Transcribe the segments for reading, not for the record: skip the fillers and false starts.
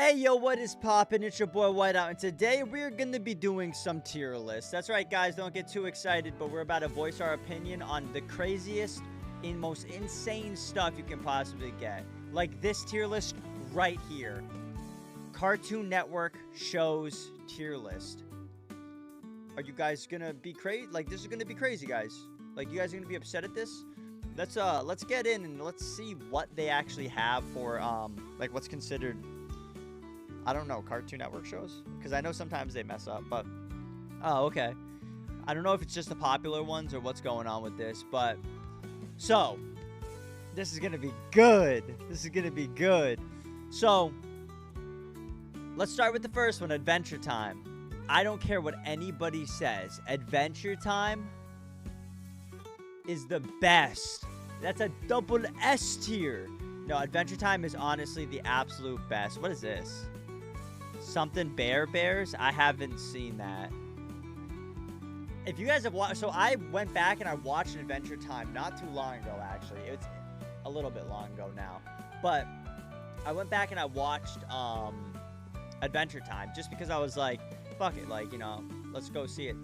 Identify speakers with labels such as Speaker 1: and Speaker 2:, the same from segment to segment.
Speaker 1: Hey yo, what is poppin'? It's your boy Whiteout, and today we're gonna be doing some tier lists. That's right, guys, don't get too excited, but we're about to voice our opinion on the craziest and most insane stuff you can possibly get. Like this tier list right here. Cartoon Network shows tier list. Are you guys gonna be crazy? Like, this is gonna be crazy, guys. Like, you guys are gonna be upset at this? Let's get in and let's see what they actually have for, like, what's considered, I don't know, Cartoon Network shows? Because I know sometimes they mess up, but... Oh, okay. I don't know if it's just the popular ones or what's going on with this, but... So, this is going to be good. This is going to be good. So, let's start with the first one, Adventure Time. I don't care what anybody says. Adventure Time is the best. That's a double S tier. No, Adventure Time is honestly the absolute best. What is this? Something Bears? I haven't seen that. If you guys have watched... So I went back and I watched Adventure Time not too long ago, actually. It's a little bit long ago now. But I went back and I watched Adventure Time just because I was like, fuck it, like, you know, let's go see it.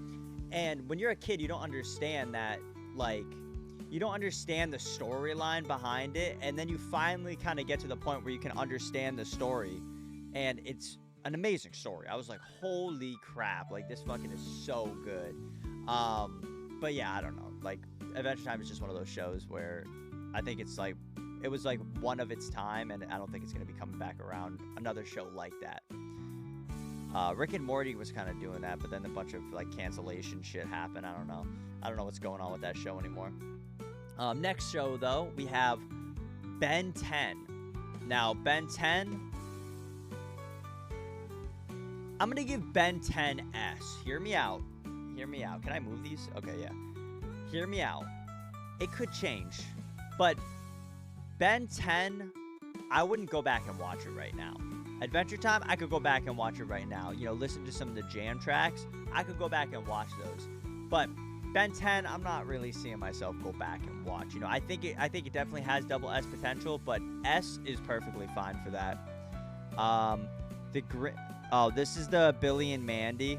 Speaker 1: And when you're a kid, you don't understand that, like, you don't understand the storyline behind it. And then you finally kind of get to the point where you can understand the story. And it's an amazing story. I was like, holy crap, like, this fucking is so good. But yeah, I don't know, like, Adventure Time is just one of those shows where I think it's like, it was like one of its time, and I don't think it's gonna be coming back around another show like that. Rick and Morty was kind of doing that, but then a bunch of like cancellation shit happened. I don't know what's going on with that show anymore. Next show though, we have Ben 10. Now Ben 10, I'm going to give Ben 10 S. Hear me out. Hear me out. Can I move these? Okay, yeah. Hear me out. It could change. But Ben 10, I wouldn't go back and watch it right now. Adventure Time, I could go back and watch it right now. You know, listen to some of the jam tracks. I could go back and watch those. But Ben 10, I'm not really seeing myself go back and watch. You know, I think it definitely has double S potential, but S is perfectly fine for that. Oh, this is the Billy and Mandy.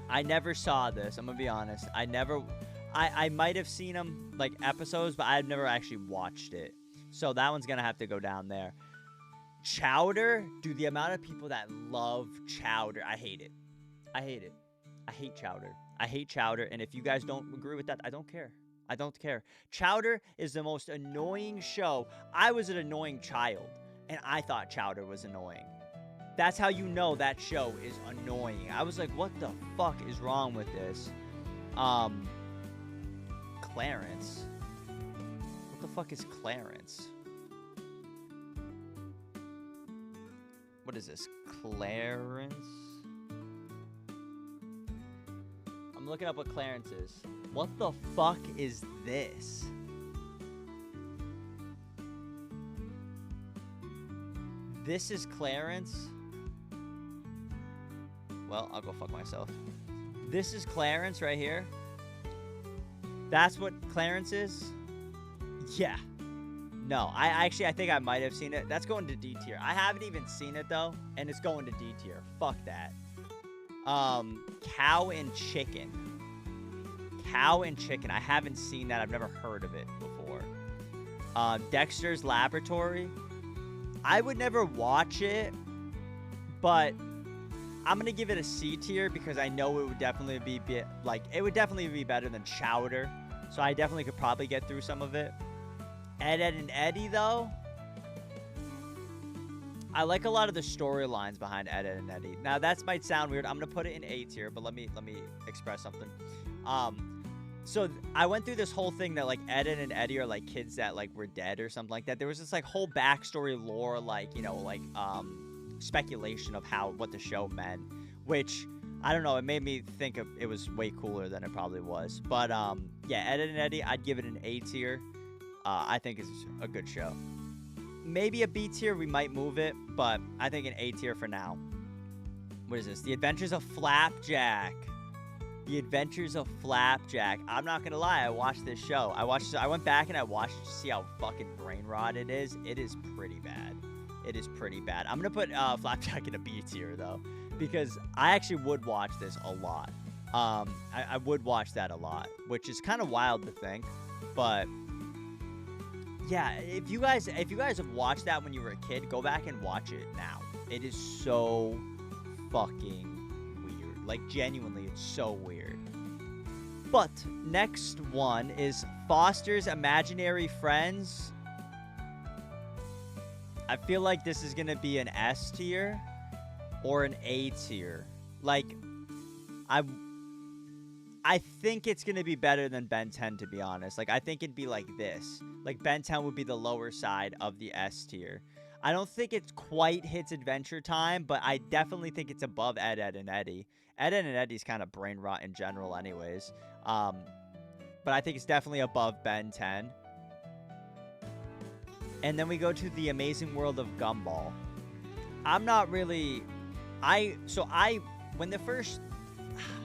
Speaker 1: I never saw this. I'm going to be honest. I might have seen them, like, episodes, but I've never actually watched it. So that one's going to have to go down there. Chowder? Dude, the amount of people that love Chowder, I hate it. I hate it. I hate Chowder. I hate Chowder, and if you guys don't agree with that, I don't care. I don't care. Chowder is the most annoying show. I was an annoying child, and I thought Chowder was annoying. That's how you know that show is annoying. I was like, what the fuck is wrong with this? Clarence? What the fuck is Clarence? What is this? Clarence? I'm looking up what Clarence is. What the fuck is this? This is Clarence? Well, I'll go fuck myself. This is Clarence right here. That's what Clarence is? Yeah. No, I think I might have seen it. That's going to D tier. I haven't even seen it, though, and it's going to D tier. Fuck that. Cow and Chicken. Cow and Chicken. I haven't seen that. I've never heard of it before. Dexter's Laboratory. I would never watch it, but I'm going to give it a C tier because I know it would definitely be better than Chowder. So I definitely could probably get through some of it. Ed, Edd and Eddy, though. I like a lot of the storylines behind Ed, Edd and Eddy. Now, that might sound weird. I'm going to put it in A tier, but let me express something. So I went through this whole thing that, like, Ed, Edd and Eddy are, like, kids that, like, were dead or something like that. There was this, like, whole backstory lore, like, you know, like, speculation of what the show meant, which, I don't know, it made me think it was way cooler than it probably was. But, yeah, Ed, Edd and Eddy, I'd give it an A tier. I think it's a good show. Maybe a B tier, we might move it, but I think an A tier for now. What is this? The Adventures of Flapjack. The Adventures of Flapjack. I'm not gonna lie, I watched this show. I went back and I watched it to see how fucking brain rot it is. It is pretty bad. it is pretty bad. I'm gonna put Flapjack in a B tier though, because I actually would watch this a lot. I would watch that a lot, which is kind of wild to think, but yeah, if you guys have watched that when you were a kid, go back and watch it now. It is so fucking weird. Like, genuinely, it's so weird. But next one is Foster's Imaginary Friends. I feel like this is gonna be an S tier or an A tier. Like, I think it's going to be better than Ben 10, to be honest. Like, I think it'd be like this. Like, Ben 10 would be the lower side of the S tier. I don't think it quite hits Adventure Time, but I definitely think it's above Ed, Edd, and Eddy. Ed, Edd, and Eddy's kind of brain rot in general anyways. But I think it's definitely above Ben 10. And then we go to The Amazing World of Gumball. I'm not really... when the first...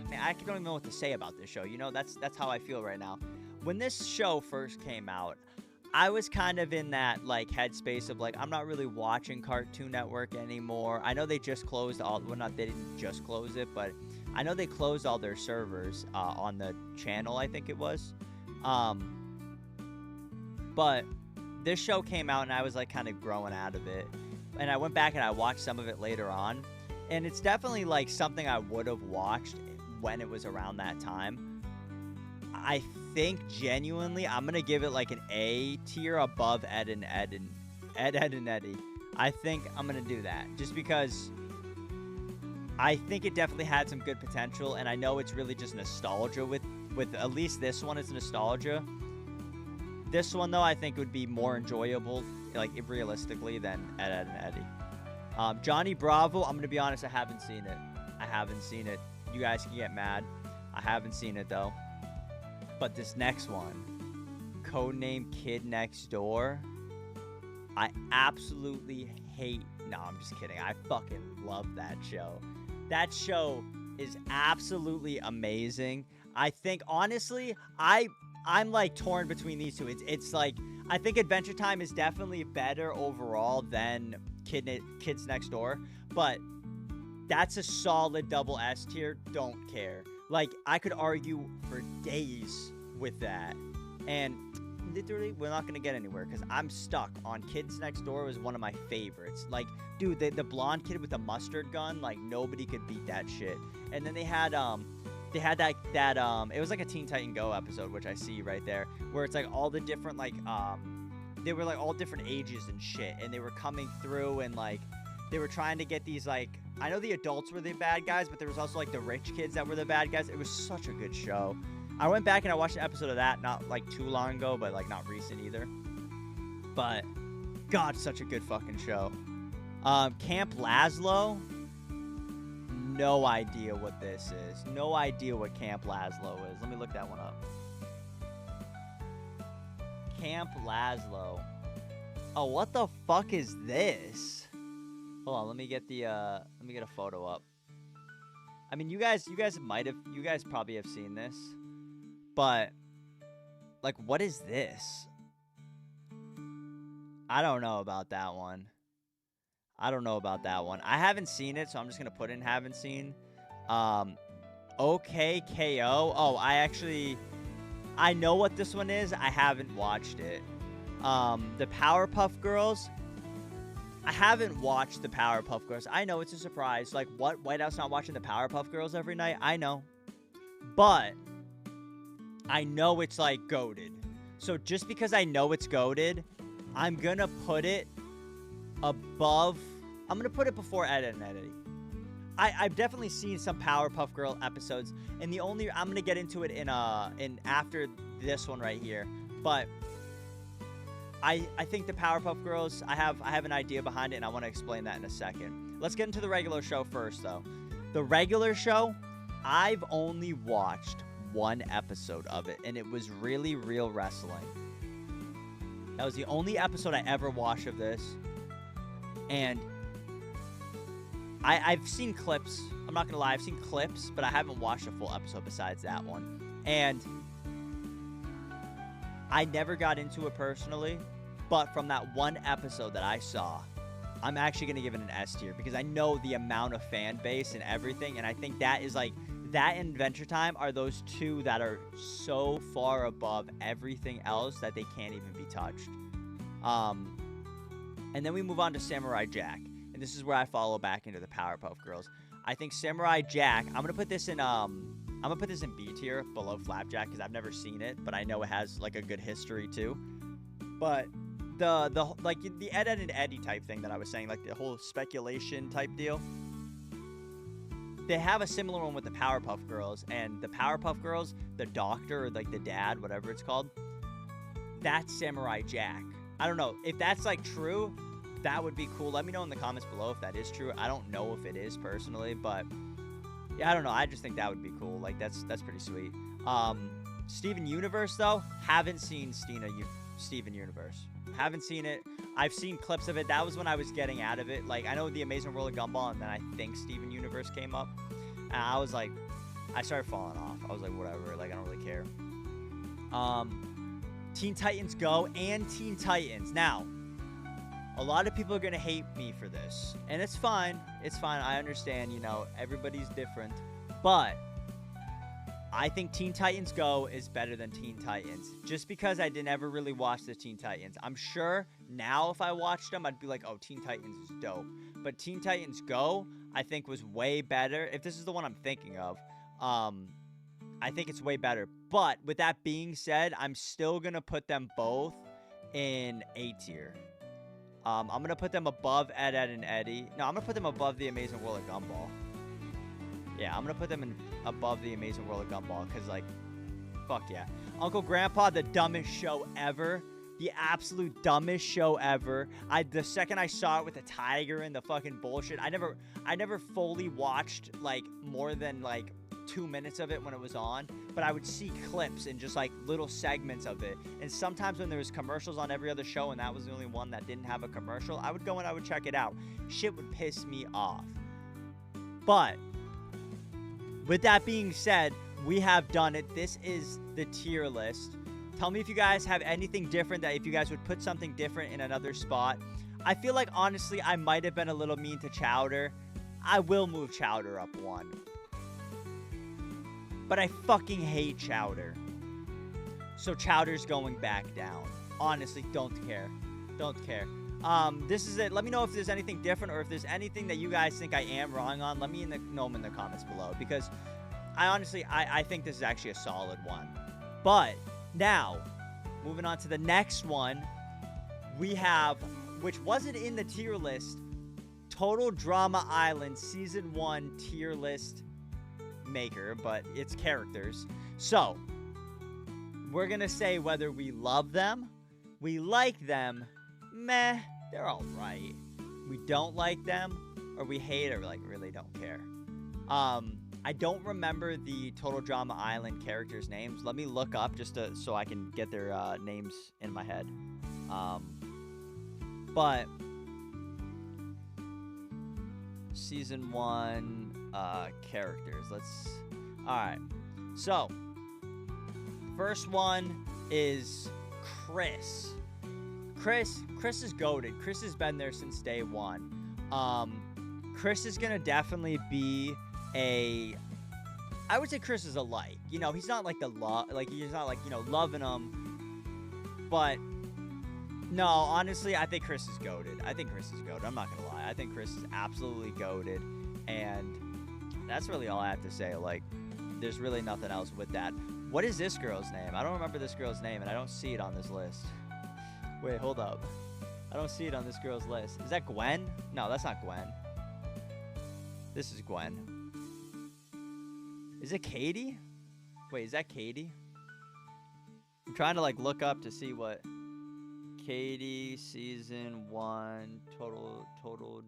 Speaker 1: Man, I don't even know what to say about this show. You know, that's how I feel right now. When this show first came out, I was kind of in that, like, headspace of, like, I'm not really watching Cartoon Network anymore. I know they just closed all... Well, not, they didn't just close it, but I know they closed all their servers on the channel, I think it was. But this show came out, and I was, like, kind of growing out of it. And I went back and I watched some of it later on. And it's definitely, like, something I would have watched when it was around that time. I think genuinely I'm gonna give it like an A tier above Ed, Edd, and Eddy. I think I'm gonna do that just because I think it definitely had some good potential, and I know it's really just nostalgia with at least this one. It's nostalgia. This one though, I think would be more enjoyable, like, realistically, than Ed, and Eddy. Johnny Bravo, I'm gonna be honest, I haven't seen it. You guys can get mad. I haven't seen it though. But this next one, Codename Kid Next Door, I absolutely hate. No, I'm just kidding. I fucking love that show. That show is absolutely amazing. I think, honestly, I'm like torn between these two. It's like, I think Adventure Time is definitely better overall than Kids Next Door, but that's a solid double S tier. Don't care. Like, I could argue for days with that. And literally, we're not going to get anywhere because I'm stuck on Kids Next Door was one of my favorites. Like, dude, the blonde kid with the mustard gun, like, nobody could beat that shit. And then they had that it was like a Teen Titan Go episode, which I see right there, where it's like all the different, like, they were like all different ages and shit. And they were coming through and, like, they were trying to get these, like, I know the adults were the bad guys, but there was also, like, the rich kids that were the bad guys. It was such a good show. I went back and I watched an episode of that, not, like, too long ago, but, like, not recent either. But, God, such a good fucking show. Camp Lazlo. No idea what this is. No idea what Camp Lazlo is. Let me look that one up. Camp Lazlo. Oh, what the fuck is this? Hold on, let me get a photo up. I mean, you guys probably have seen this, but, like, what is this? I don't know about that one. I haven't seen it, so I'm just gonna put in haven't seen. OKKO. Oh, I know what this one is. I haven't watched it. The Powerpuff Girls. I haven't watched the Powerpuff Girls. I know it's a surprise. Like, what? Whiteout's not watching the Powerpuff Girls every night? I know. But I know it's, like, goated. So just because I know it's goated, I'm going to put it above... I'm going to put it before Ed, Edd, and Eddy. I've definitely seen some Powerpuff Girl episodes, and the only... I'm going to get into it in after this one right here. But... I think the Powerpuff Girls, I have an idea behind it, and I want to explain that in a second. Let's get into the regular show first, though. The regular show, I've only watched one episode of it, and it was Really Real Wrestling. That was the only episode I ever watched of this, and I've seen clips. I'm not going to lie, I've seen clips, but I haven't watched a full episode besides that one. And I never got into it personally, but from that one episode that I saw, I'm actually going to give it an S tier because I know the amount of fan base and everything. And I think that is like, that and Adventure Time are those two that are so far above everything else that they can't even be touched. And then we move on to Samurai Jack. And this is where I follow back into the Powerpuff Girls. I think Samurai Jack, I'm going to put this in B tier below Flapjack because I've never seen it, but I know it has like a good history too. But the Ed, Edd and Eddy type thing that I was saying, like the whole speculation type deal, they have a similar one with the Powerpuff Girls. And the Powerpuff Girls, the doctor or like the dad, whatever it's called, that's Samurai Jack. I don't know if that's like true. That would be cool. Let me know in the comments below if that is true. I don't know if it is personally, but yeah, I don't know. I just think that would be cool. Like that's pretty sweet. Steven Universe though, haven't seen Steven Universe. Haven't seen it. I've seen clips of it. That was when I was getting out of it. Like I know The Amazing World of Gumball, and then I think Steven Universe came up, and I was like, I started falling off. I was like, whatever. Like I don't really care. Teen Titans Go and Teen Titans. Now, a lot of people are going to hate me for this, and it's fine. It's fine. I understand, you know, everybody's different, but I think Teen Titans Go is better than Teen Titans just because I didn't ever really watch the Teen Titans. I'm sure now if I watched them, I'd be like, oh, Teen Titans is dope. But Teen Titans Go, I think was way better. If this is the one I'm thinking of, I think it's way better. But with that being said, I'm still going to put them both in A tier. I'm going to put them above Ed, Edd and Eddy. No, I'm going to put them above The Amazing World of Gumball. Yeah, I'm going to put them above The Amazing World of Gumball because, like, fuck yeah. Uncle Grandpa, the dumbest show ever. The absolute dumbest show ever. The second I saw it with the tiger and the fucking bullshit, I never fully watched, like, more than, like, 2 minutes of it when it was on, but I would see clips and just like little segments of it. And sometimes when there was commercials on every other show and that was the only one that didn't have a commercial, I would go and I would check it out. Shit would piss me off. But with that being said, we have done it. This is the tier list. Tell me if you guys have anything different, that if you guys would put something different in another spot. I feel like honestly I might have been a little mean to Chowder. I will move Chowder up one. But I fucking hate Chowder. So Chowder's going back down. Honestly, don't care. Don't care. This is it. Let me know if there's anything different or if there's anything that you guys think I am wrong on. Let me know them in the comments below. Because I honestly, I think this is actually a solid one. But now, moving on to the next one, we have, which wasn't in the tier list, Total Drama Island Season 1 tier list maker, but it's characters. So we're gonna say whether we love them, we like them, meh, they're all right, we don't like them, or we hate or like really don't care. I don't remember the Total Drama Island characters' names. Let me look up just so I can get their names in my head. But Season 1 characters. Alright. So, first one is Chris. Chris is goated. Chris has been there since day one. Chris is gonna definitely be I would say Chris is a like. You know, he's not like he's not like, you know, loving him. But no, honestly, I think Chris is goated. I'm not gonna lie. I think Chris is absolutely goated. And that's really all I have to say. Like, there's really nothing else with that. What is this girl's name? I don't remember this girl's name, and I don't see it on this list. Wait, hold up. I don't see it on this girl's list. Is that Gwen? No, that's not Gwen. This is Gwen. Is it Katie? Wait, is that Katie? I'm trying to, like, look up to see what... Katie, Season 1, Total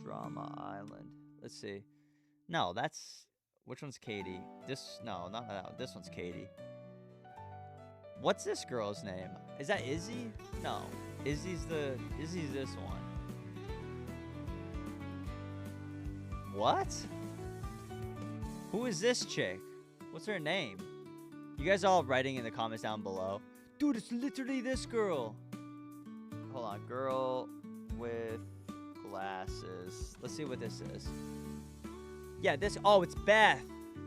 Speaker 1: Drama Island. Let's see. No, that's... Which one's Katie? No, not that. This one's Katie. What's this girl's name? Is that Izzy? No. Izzy's this one. What? Who is this chick? What's her name? You guys all writing in the comments down below. Dude, it's literally this girl. Hold on. Girl with glasses. Let's see what this is. Yeah, this. Oh, it's Beth.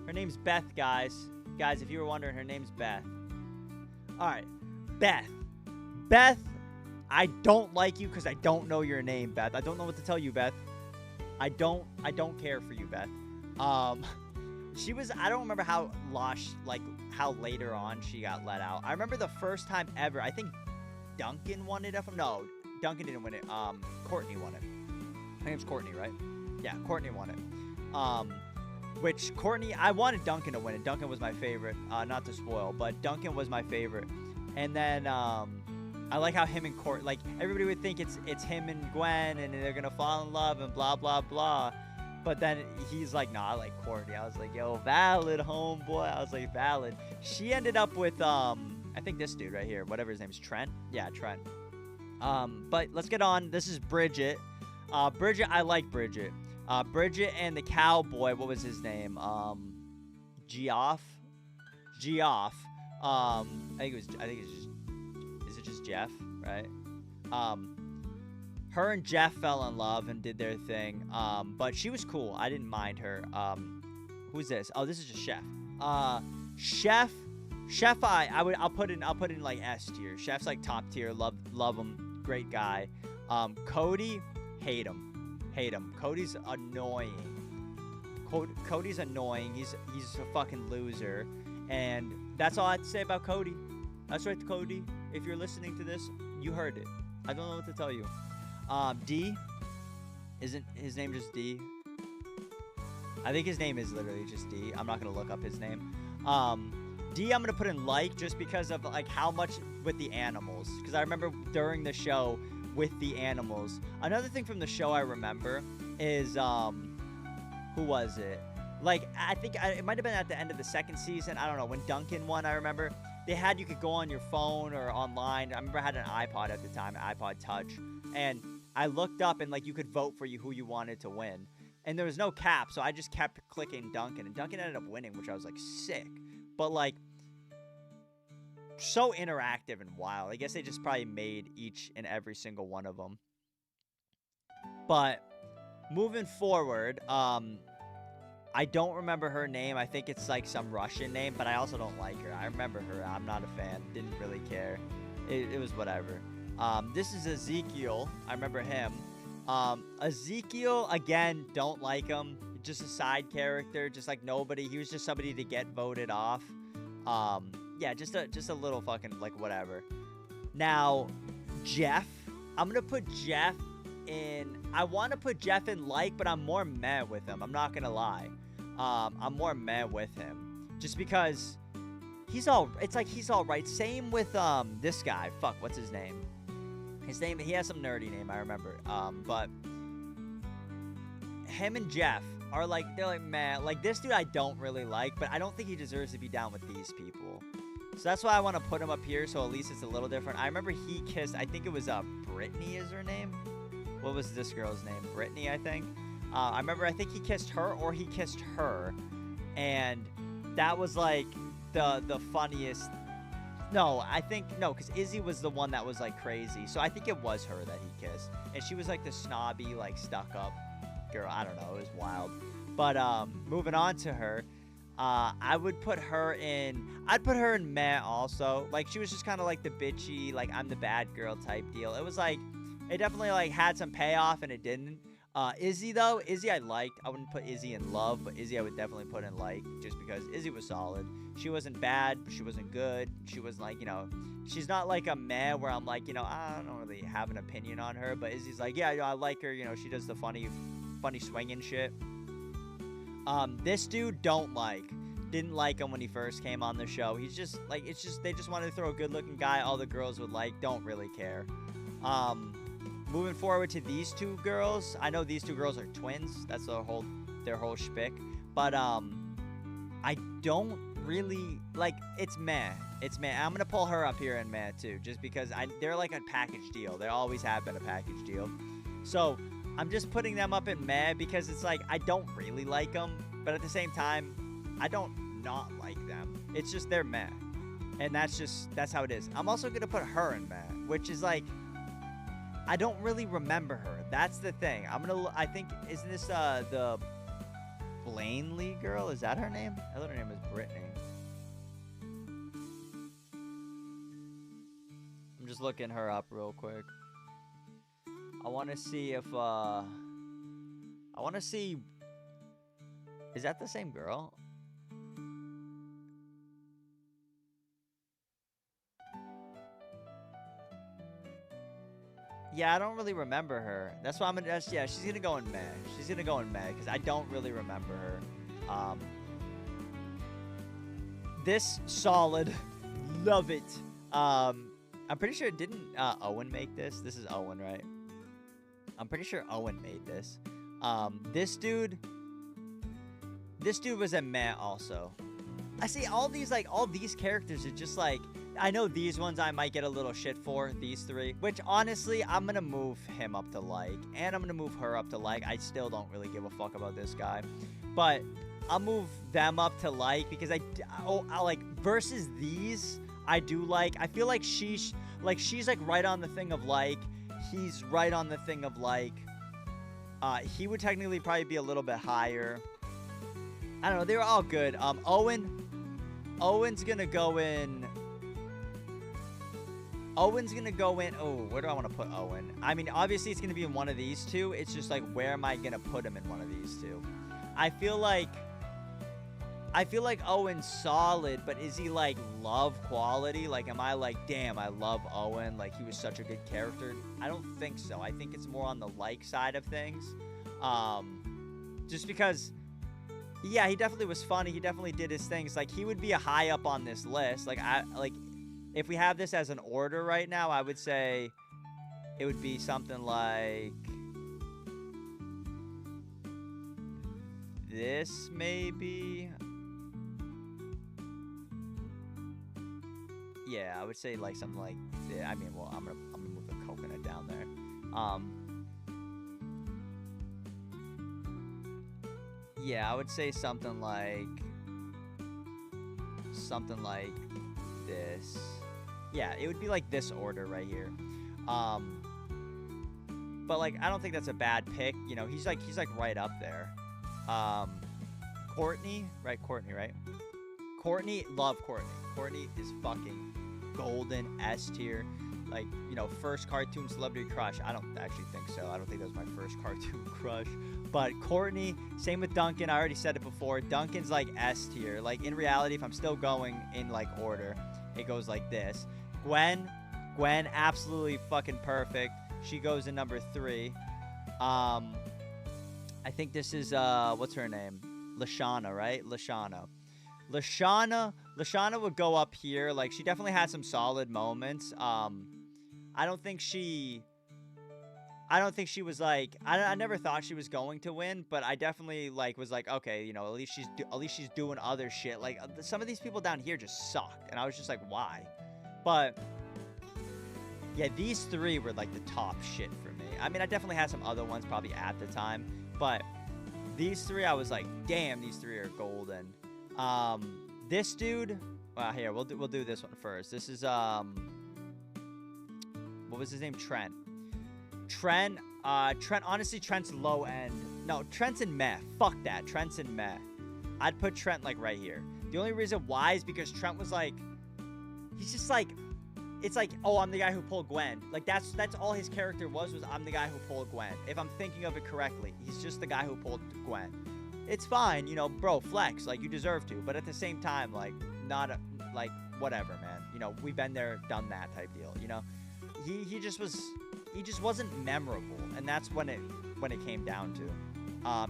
Speaker 1: Her name's Beth, guys. Guys, if you were wondering, her name's Beth. All right, Beth. Beth, I don't like you because I don't know your name, Beth. I don't know what to tell you, Beth. I don't care for you, Beth. She was. I don't remember how how later on she got let out. I remember the first time ever. I think Duncan won it. No, Duncan didn't win it. Courtney won it. Her name's Courtney, right? Yeah, Courtney won it. Which Courtney, I wanted Duncan to win it. Duncan was my favorite. Not to spoil, but Duncan was my favorite. And then I like how him and like everybody would think it's him and Gwen, and they're gonna fall in love and blah blah blah. But then he's like, nah, I like Courtney. I was like, yo, valid, homeboy. I was like, valid. She ended up with I think this dude right here, whatever his name is, Trent. Yeah, Trent. But let's get on. This is Bridget. Bridget, I like Bridget. Bridget and the cowboy, what was his name? Geoff. I think it's just, is it just Jeff, right? Her and Jeff fell in love and did their thing. But she was cool. I didn't mind her. Who's this? Oh, this is just Chef. Chef, I'll put in like S tier. Chef's like top tier. Love him. Great guy. Cody, hate him. Cody's annoying. Cody's annoying. He's a fucking loser. And that's all I have to say about Cody. That's right, Cody. If you're listening to this, you heard it. I don't know what to tell you. D. Isn't his name just D? I think his name is literally just D. I'm not going to look up his name. D, I'm going to put in like just because of like how much with the animals. Because I remember during the show with the animals. Another thing from the show I remember is, who was it? Like, I think it might have been at the end of the second season. I don't know. When Duncan won, I remember you could go on your phone or online. I remember I had an iPod at the time, an iPod Touch. And I looked up and, like, you could vote for who you wanted to win. And there was no cap, so I just kept clicking Duncan. And Duncan ended up winning, which I was, like, sick. But, like, so interactive and wild. I guess they just probably made each and every single one of them. But moving forward, I don't remember her name. I think it's like some Russian name, but I also don't like her. I remember her. I'm not a fan. Didn't really care. It was whatever. This is Ezekiel. I remember him. Ezekiel, again, don't like him. Just a side character. Just like nobody. He was just somebody to get voted off. Yeah, just a little fucking, like, whatever. Now, Jeff. I'm going to put Jeff in. I want to put Jeff in like, but I'm more meh with him. I'm not going to lie. I'm more meh with him. Just because he's all right. Same with, this guy. Fuck, what's his name? He has some nerdy name, I remember. But him and Jeff are like, they're like, meh. Like, this dude I don't really like, but I don't think he deserves to be down with these people. So that's why I want to put him up here, so at least it's a little different. I remember he kissed, I think it was, Brittany is her name? What was this girl's name? Brittany, I think. I think he kissed her, or he kissed her. And that was, like, the funniest. No, because Izzy was the one that was, like, crazy. So I think it was her that he kissed. And she was, like, the snobby, like, stuck-up girl. I don't know. It was wild. But moving on to her, I would put her in. I'd put her in meh also. Like, she was just kind of like the bitchy, like, I'm the bad girl type deal. It was like, it definitely like had some payoff and it didn't. Izzy though, Izzy I liked. I wouldn't put Izzy in love, but Izzy I would definitely put in like, just because Izzy was solid. She wasn't bad, but she wasn't good. She was like, she's not like a meh where I'm like, I don't really have an opinion on her. But Izzy's like, yeah, I like her. She does the funny swinging shit. This dude didn't like him when he first came on the show. He's just like, they just wanted to throw a good looking guy all the girls would like. Don't really care. Moving forward to these two girls, I know these two girls are twins. That's their whole shtick. But I don't really like. It's meh. I'm gonna pull her up here in meh too, just because they're like a package deal. They always have been a package deal. So I'm just putting them up in meh because it's like I don't really like them, but at the same time, I don't not like them. It's just they're meh, and that's how it is. I'm also gonna put her in meh, which is like, I don't really remember her. That's the thing. I think, isn't this the Blanley girl? Is that her name? I thought her name was Brittany. I'm just looking her up real quick. I want to see if I want to see, is that the same girl? Yeah, I don't really remember her. That's why I'm gonna. Yeah, she's gonna go in May. She's gonna go in May because I don't really remember her. This solid, love it. I'm pretty sure didn't Owen make this? This is Owen, right? I'm pretty sure Owen made this. This dude was a meh also. I see all these characters are just like, I know these ones I might get a little shit for, these three, which honestly, I'm gonna move him up to like, and I'm gonna move her up to like. I still don't really give a fuck about this guy, but I'll move them up to like, because I like, versus these, I do like, I feel like she's like right on the thing of like, he's right on the thing of like, he would technically probably be a little bit higher. I don't know, they were all good. Owen's gonna go in. Oh, where do I want to put Owen? I mean, obviously it's gonna be in one of these two. It's just like, where am I gonna put him in one of these two? I feel like Owen's solid, but is he like love quality? Like, am I like, damn, I love Owen, like he was such a good character? I don't think so. I think it's more on the like side of things. Just because, yeah, he definitely was funny. He definitely did his things. Like, he would be a high up on this list. Like, if we have this as an order right now, I would say it would be something like this, maybe. Yeah, I would say like something like, yeah, I mean, well, I'm gonna move the coconut down there. Yeah, I would say something like this. Yeah, it would be like this order right here. But like, I don't think that's a bad pick. You know, he's like right up there. Courtney, right? Courtney, love Courtney. Courtney is fucking golden, S tier. Like, you know, first cartoon celebrity crush. I don't actually think so. I don't think that was my first cartoon crush. But Courtney, same with Duncan. I already said it before. Duncan's like S tier. Like, in reality, if I'm still going in like order, it goes like this. Gwen, absolutely fucking perfect. She goes in number 3. I think this is what's her name? Lashana, right? Lashana would go up here. Like, she definitely had some solid moments. I don't think she was like, I never thought she was going to win, but I definitely like was like, okay, you know, at least she's doing other shit. Like, some of these people down here just sucked, and I was just like, why? But yeah, these 3 were like the top shit for me. I mean, I definitely had some other ones probably at the time, but these 3, I was like, damn, these 3 are golden. This dude, well, here, we'll do this one first. This is, what was his name? Trent, honestly, Trent's low end. No, Trent's in meh. Fuck that. Trent's in meh. I'd put Trent, like, right here. The only reason why is because Trent was, like, he's just, like, it's like, oh, I'm the guy who pulled Gwen. Like, that's all his character was I'm the guy who pulled Gwen. If I'm thinking of it correctly, he's just the guy who pulled Gwen. It's fine, you know, bro, flex, like, you deserve to. But at the same time, like, like, whatever, man. You know, we've been there, done that type deal, you know? He just wasn't memorable, and that's when it came down to.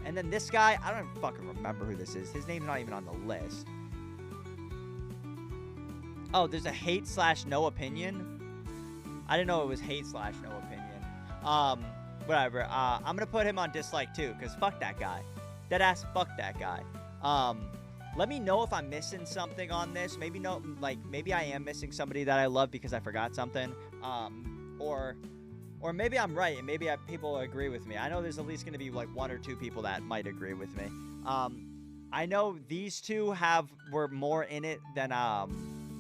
Speaker 1: And then this guy, I don't fucking remember who this is. His name's not even on the list. Oh, there's a hate/no opinion. I didn't know it was hate/no opinion. Whatever. I'm gonna put him on dislike too, cause fuck that guy. Deadass, fuck that guy. Let me know if I'm missing something on this. Maybe I am missing somebody that I love because I forgot something. Or maybe I'm right, and maybe people agree with me. I know there's at least going to be like 1 or 2 people that might agree with me. I know these 2 were more in it than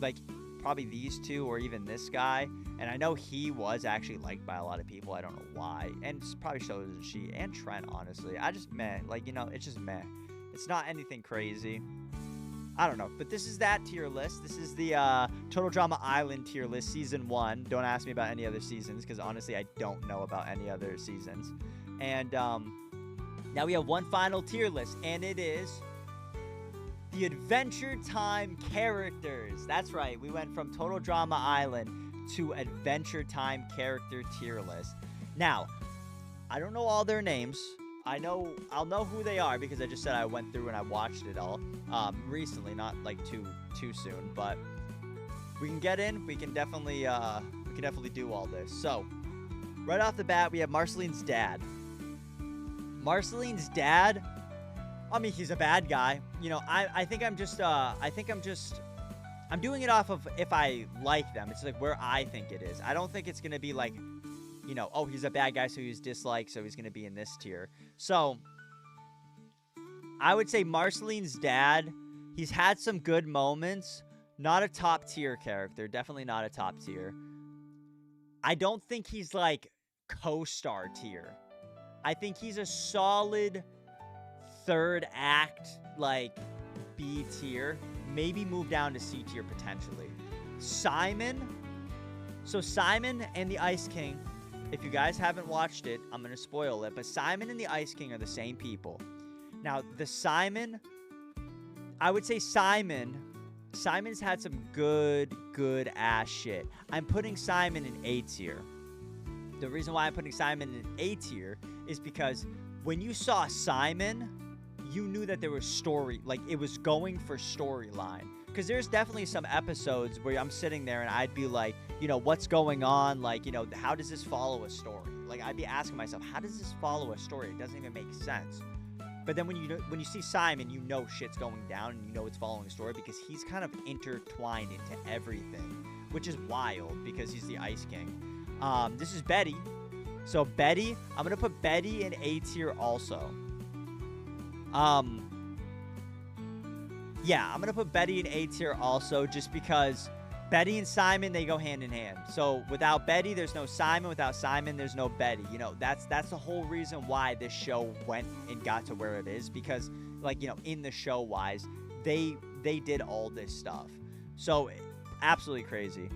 Speaker 1: like probably these 2 or even this guy. And I know he was actually liked by a lot of people. I don't know why. And probably so is she and Trent, honestly. I just meh. Like, you know, it's just meh. It's not anything crazy. I don't know. But this is that tier list. This is the Total Drama Island tier list, Season 1. Don't ask me about any other seasons because, honestly, I don't know about any other seasons. And now we have one final tier list, and it is the Adventure Time characters. That's right. We went from Total Drama Island to Adventure Time character tier list. Now, I don't know all their names. I'll know who they are because I just said I went through and I watched it all recently, not like too soon. But we can get in. We can definitely do all this. So right off the bat, we have Marceline's dad. Marceline's dad, I mean, he's a bad guy. You know, I'm doing it off of if I like them. It's like where I think it is. I don't think it's going to be like, you know, oh, he's a bad guy, so he's disliked, so he's going to be in this tier. So I would say Marceline's dad, he's had some good moments. Not a top tier character. Definitely not a top tier. I don't think he's like co-star tier. I think he's a solid third act, like B tier. Maybe move down to C tier potentially. Simon. So Simon and the Ice King, if you guys haven't watched it, I'm going to spoil it. But Simon and the Ice King are the same people. Now, the Simon, I would say Simon's had some good ass shit. I'm putting Simon in A tier. The reason why I'm putting Simon in A tier is because when you saw Simon, you knew that there was story, like it was going for storyline. Because there's definitely some episodes where I'm sitting there and I'd be like, you know, what's going on? Like, you know, how does this follow a story? Like, I'd be asking myself, how does this follow a story? It doesn't even make sense. But then when you see Simon, you know shit's going down and you know it's following a story because he's kind of intertwined into everything, which is wild because he's the Ice King. This is Betty. So Betty, I'm going to put Betty in A tier also. Yeah, I'm going to put Betty in A tier also just because Betty and Simon, they go hand in hand. So without Betty, there's no Simon. Without Simon, there's no Betty. You know, that's the whole reason why this show went and got to where it is because, like, you know, in the show-wise, they did all this stuff. So absolutely crazy.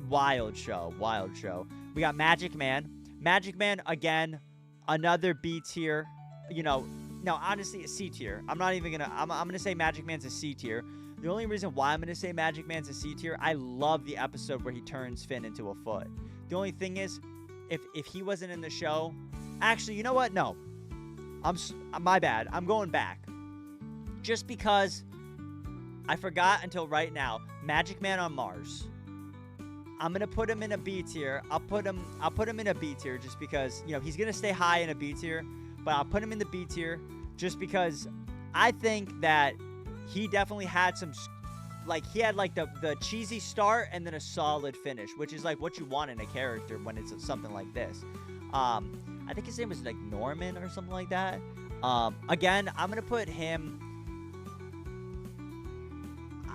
Speaker 1: Wild show. We got Magic Man. Magic Man, again, another B tier. You know, no, honestly, a C tier. I'm gonna say Magic Man's a C tier. The only reason why I'm gonna say Magic Man's a C tier, I love the episode where he turns Finn into a foot. The only thing is, if he wasn't in the show, actually, you know what? No, my bad. I'm going back. Just because I forgot until right now, Magic Man on Mars. I'm gonna put him in a B tier. I'll put him in a B tier just because, you know, he's gonna stay high in a B tier, but I'll put him in the B tier just because I think that he definitely had some, like, he had like the cheesy start and then a solid finish, which is like what you want in a character when it's something like this. I think his name was like Norman or something like that. Again, I'm gonna put him.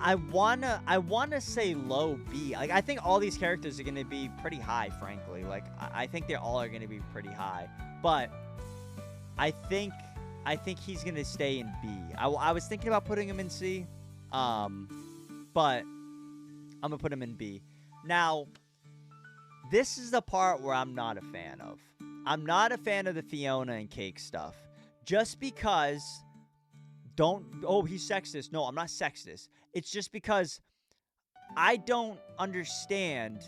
Speaker 1: I wanna say low B. Like, I think all these characters are gonna be pretty high, frankly. Like, I think they all are gonna be pretty high. But I think he's gonna stay in B. I was thinking about putting him in C, but I'm gonna put him in B. Now, this is the part where I'm not a fan of. I'm not a fan of the Fiona and Cake stuff, just because. He's sexist. No, I'm not sexist. It's just because I don't understand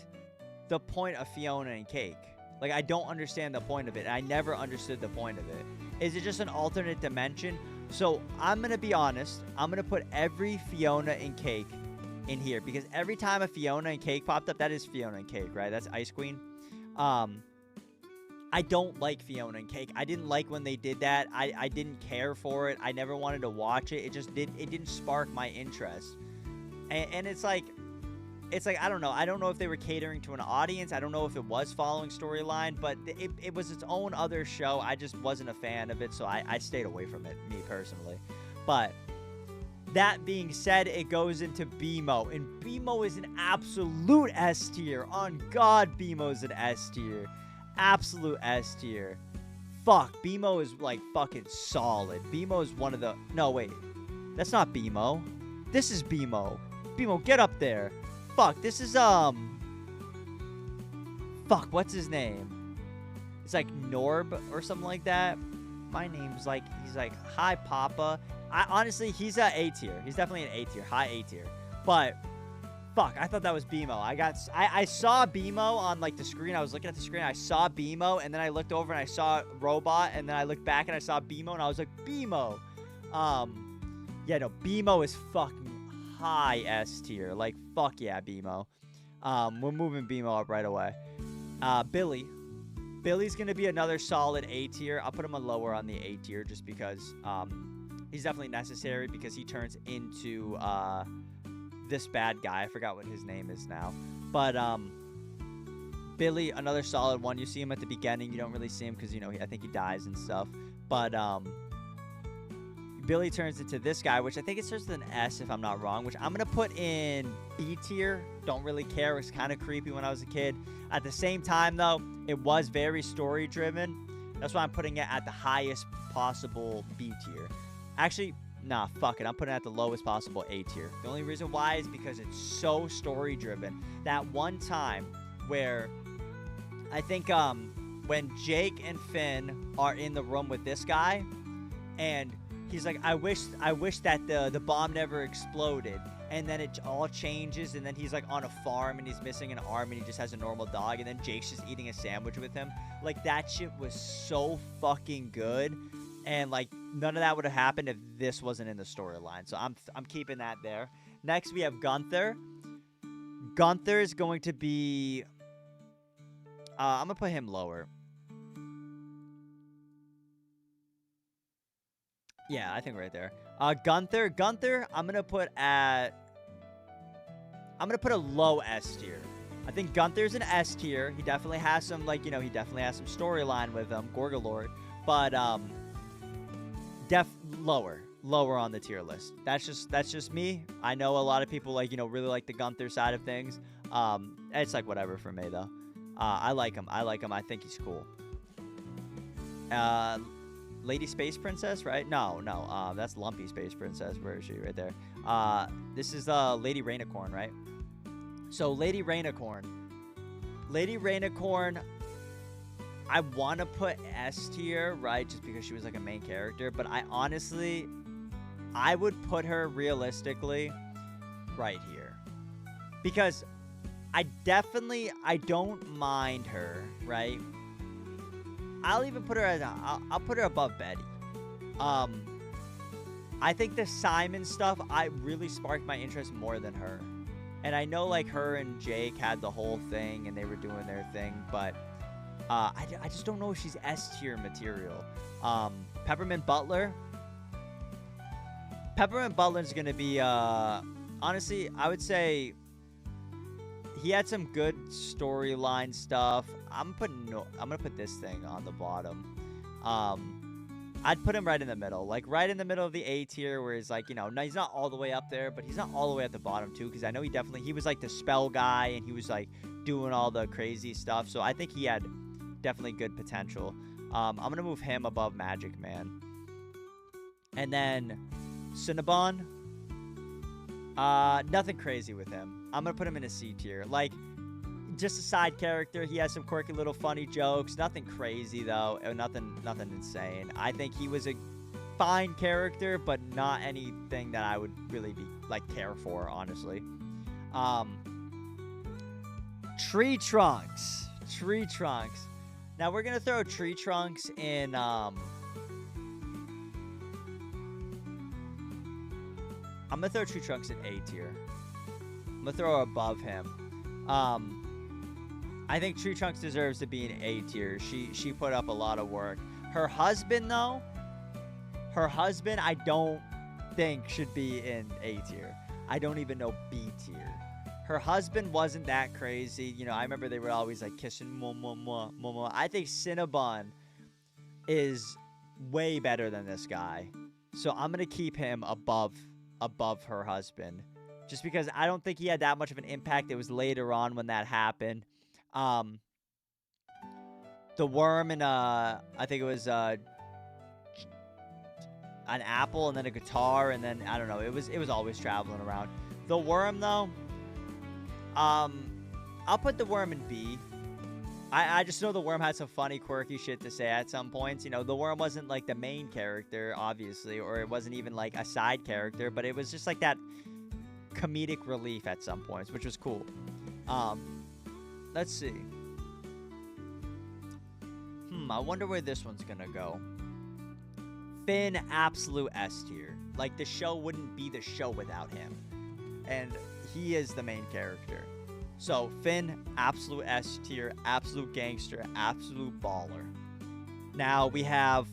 Speaker 1: the point of Fiona and Cake. Like, I don't understand the point of it. I never understood the point of it. Is it just an alternate dimension? So I'm going to be honest. I'm going to put every Fiona and Cake in here because every time a Fiona and Cake popped up, that is Fiona and Cake, right? That's Ice Queen. I don't like Fiona and Cake. I didn't like when they did that. I didn't care for it. I never wanted to watch it. It didn't spark my interest. And it's like I don't know. I don't know if they were catering to an audience. I don't know if it was following storyline, but it was its own other show. I just wasn't a fan of it, so I stayed away from it, me personally. But That being said, it goes into BMO, and BMO is an absolute S tier. On God, BMO is an S tier. Absolute S tier. Fuck, BMO is like fucking solid. BMO is one of the... No, wait. That's not BMO. This is BMO. BMO, get up there. Fuck, this is, Fuck, what's his name? It's like Norb or something like that. My name's like... He's like, hi, Papa. Honestly, he's a A tier. He's definitely an A tier. High A tier. But... Fuck, I thought that was BMO. I saw BMO on, like, the screen. I was looking at the screen. I saw BMO, and then I looked over, and I saw Robot, and then I looked back, and I saw BMO, and I was like, BMO. Yeah, no, BMO is fucking high S tier. Like, fuck yeah, BMO. We're moving BMO up right away. Billy. Billy's going to be another solid A tier. I'll put him lower on the A tier just because, he's definitely necessary because he turns into, this bad guy. I forgot what his name is now. But, Billy, another solid one. You see him at the beginning. You don't really see him because, you know, I think he dies and stuff. But, Billy turns into this guy, which I think it starts with an S if I'm not wrong, which I'm going to put in B tier. Don't really care. It was kind of creepy when I was a kid. At the same time, though, it was very story-driven. That's why I'm putting it at the highest possible B tier. Actually... Nah, fuck it. I'm putting it at the lowest possible A tier. The only reason why is because it's so story-driven. That one time where I think when Jake and Finn are in the room with this guy, and he's like, I wish that the bomb never exploded. And then it all changes, and then he's like on a farm, and he's missing an arm, and he just has a normal dog, and then Jake's just eating a sandwich with him. Like, that shit was so fucking good. And, like, none of that would have happened if this wasn't in the storyline. So I'm keeping that there. Next, we have Gunther. Gunther is going to be... I'm going to put him lower. Yeah, I think right there. Gunther, I'm going to put at... I'm going to put a low S tier. I think Gunther's an S tier. He definitely has some, like, you know, he definitely has some storyline with him. Gorgalord. But, lower on the tier list. That's just me. I know a lot of people, like, you know, really like the Gunther side of things. It's like whatever for me though. I like him. I think he's cool. Lady Space Princess, right? No, that's Lumpy Space Princess. Where is she? Right there. This is Lady Rainicorn, right? So Lady Rainicorn, I want to put S tier, right, just because she was like a main character, but I would put her realistically right here. Because I don't mind her, right? I'll even put her as I'll put her above Betty. I think the Simon stuff, I really sparked my interest more than her. And I know, like, her and Jake had the whole thing and they were doing their thing, but I just don't know if she's S tier material. Peppermint Butler. Peppermint Butler's gonna be honestly, I would say he had some good storyline stuff. I'm gonna put this thing on the bottom. I'd put him right in the middle, like right in the middle of the A tier, where he's like, you know, no, he's not all the way up there, but he's not all the way at the bottom too, because I know he was like the spell guy, and he was like doing all the crazy stuff. So I think he had definitely good potential. I'm gonna move him above Magic Man. And then Cinnabon, nothing crazy with him. I'm gonna put him in a C tier. Like, just a side character. He has some quirky little funny jokes. Nothing crazy though. Nothing insane. I think he was a fine character, but not anything that I would really be like care for, honestly. Tree Trunks. Now we're gonna throw Tree Trunks in I'm gonna throw Tree Trunks in A tier. I'm gonna throw her above him. I think Tree Trunks deserves to be in A tier. She put up a lot of work. Her husband, though, I don't think should be in A tier. I don't even know B tier. Her husband wasn't that crazy. You know, I remember they were always like kissing, mwah, mwah, mwah, mwah, mwah. I think Cinnabon is way better than this guy. So I'm going to keep him above above her husband. Just because I don't think he had that much of an impact. It was later on when that happened. The worm and I think it was an apple and then a guitar and then I don't know. It was always traveling around. The worm though, I'll put the worm in B. I just know the worm had some funny, quirky shit to say at some points. You know, the worm wasn't like the main character, obviously, or it wasn't even like a side character, but it was just like that comedic relief at some points, which was cool. Let's see. I wonder where this one's gonna go. Finn, absolute S tier. Like, the show wouldn't be the show without him. And he is the main character. So, Finn, absolute S tier, absolute gangster, absolute baller. Now, we have...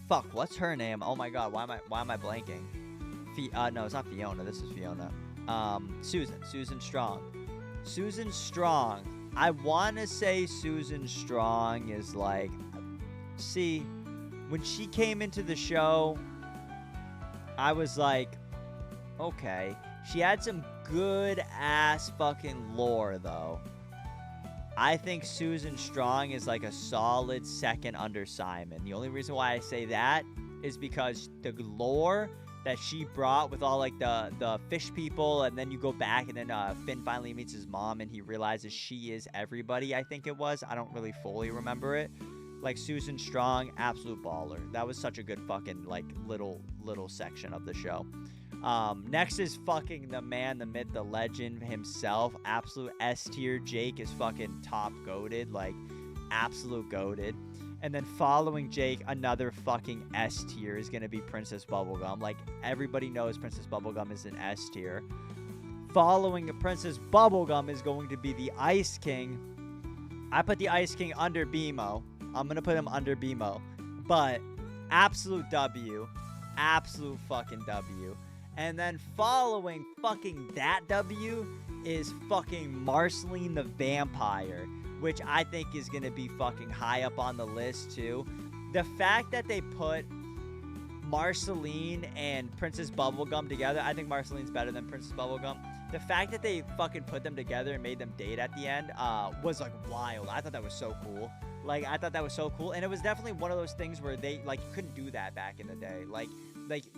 Speaker 1: Fuck, what's her name? Oh my god, why am I blanking? No, it's not Fiona. This is Fiona. Susan Strong. Susan Strong. I want to say Susan Strong is like... See, when she came into the show, I was like, okay. She had some good-ass fucking lore, though. I think Susan Strong is like a solid second under Simon. The only reason why I say that is because the lore that she brought with all like the fish people, and then you go back and then Finn finally meets his mom and he realizes she is everybody, I think it was. I don't really fully remember it. Like, Susan Strong, absolute baller. That was such a good fucking like little section of the show. Next is fucking the man, the myth, the legend himself. Absolute S tier. Jake is fucking top goated. Like, absolute goated. And then following Jake, another fucking S tier is going to be Princess Bubblegum. Like, everybody knows Princess Bubblegum is an S tier. Following Princess Bubblegum is going to be the Ice King. I put the Ice King under BMO. I'm going to put him under BMO. But absolute W. Absolute fucking W. And then following fucking that W is fucking Marceline the Vampire, which I think is going to be fucking high up on the list too. The fact that they put Marceline and Princess Bubblegum together, I think Marceline's better than Princess Bubblegum. The fact that they fucking put them together and made them date at the end was like wild. I thought that was so cool. Like, I thought that was so cool. And it was definitely one of those things where they, like, you couldn't do that back in the day. Like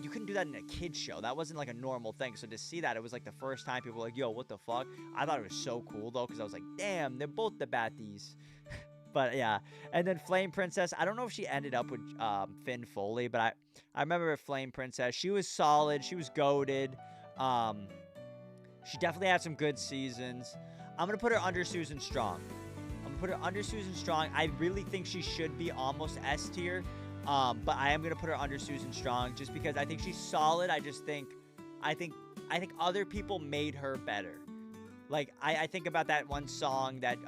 Speaker 1: you couldn't do that in a kid's show. That wasn't like a normal thing. So to see that, it was like the first time people were like, yo, what the fuck? I thought it was so cool though, because I was like, damn, they're both the baddies. But yeah. And then Flame Princess, I don't know if she ended up with Finn Foley, but I remember Flame Princess. She was solid. She was goated. She definitely had some good seasons. I'm going to put her under Susan Strong. I really think she should be almost S tier. But I am going to put her under Susan Strong just because I think she's solid. I think other people made her better. Like, I think about that one song that,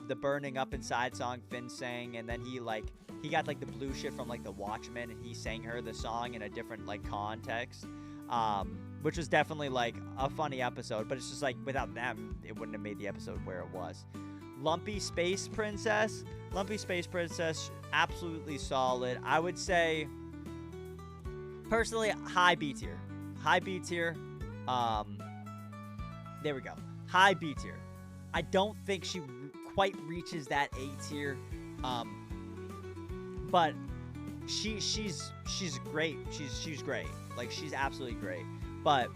Speaker 1: the Burning Up Inside song Finn sang, and then he got, like, the blue shit from, like, the Watchmen, and he sang her the song in a different, like, context, which was definitely, like, a funny episode, but it's just, like, without them, it wouldn't have made the episode where it was. Lumpy Space Princess, absolutely solid. I would say, personally, high B tier. There we go. High B tier. I don't think she quite reaches that A tier. But she's great. She's great. Like, she's absolutely great. But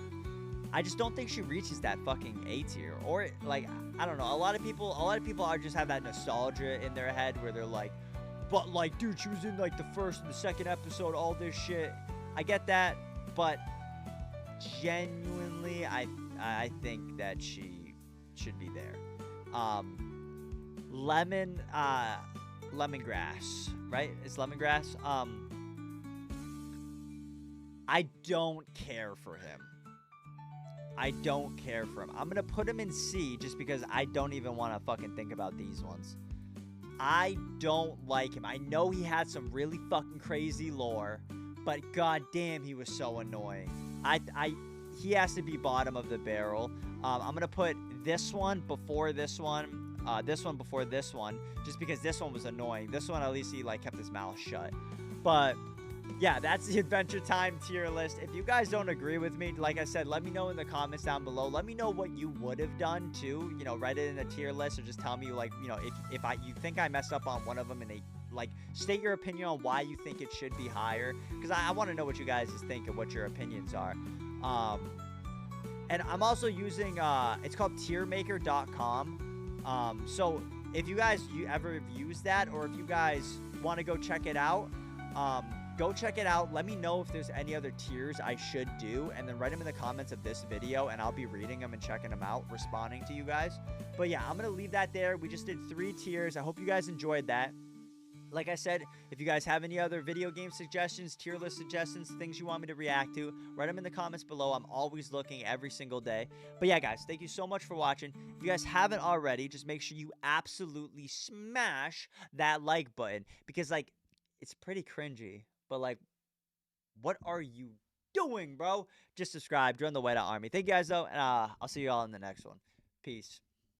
Speaker 1: I just don't think she reaches that fucking A tier. Or, like, I don't know. A lot of people are just have that nostalgia in their head where they're like, but, like, dude, she was in, like, the first and the second episode, all this shit. I get that, but genuinely, I think that she should be there. Lemongrass, right? It's Lemongrass. I don't care for him. I'm going to put him in C just because I don't even want to fucking think about these ones. I don't like him. I know he had some really fucking crazy lore, but goddamn, he was so annoying. He has to be bottom of the barrel. I'm going to put this one before this one, before this one, just because this one was annoying. This one, at least he, like, kept his mouth shut. But yeah, that's the Adventure Time tier list. If you guys don't agree with me, like I said, let me know in the comments down below. Let me know what you would have done too. You know, write it in a tier list, or just tell me, like, you know, if you think I messed up on one of them, and they, like, state your opinion on why you think it should be higher, because I want to know what you guys think and what your opinions are. And I'm also using it's called tiermaker.com. So if you guys ever have used that, or if you guys want to go check it out, go check it out. Let me know if there's any other tiers I should do, and then write them in the comments of this video, and I'll be reading them and checking them out, responding to you guys. But yeah, I'm gonna leave that there. We just did 3 tiers. I hope you guys enjoyed that. Like I said, if you guys have any other video game suggestions, tier list suggestions, things you want me to react to, write them in the comments below. I'm always looking every single day. But yeah, guys, thank you so much for watching. If you guys haven't already, just make sure you absolutely smash that like button, because, like, it's pretty cringy, but, like, what are you doing, bro? Just subscribe, join the Whiteout Army. Thank you guys, though, and I'll see you all in the next one. Peace.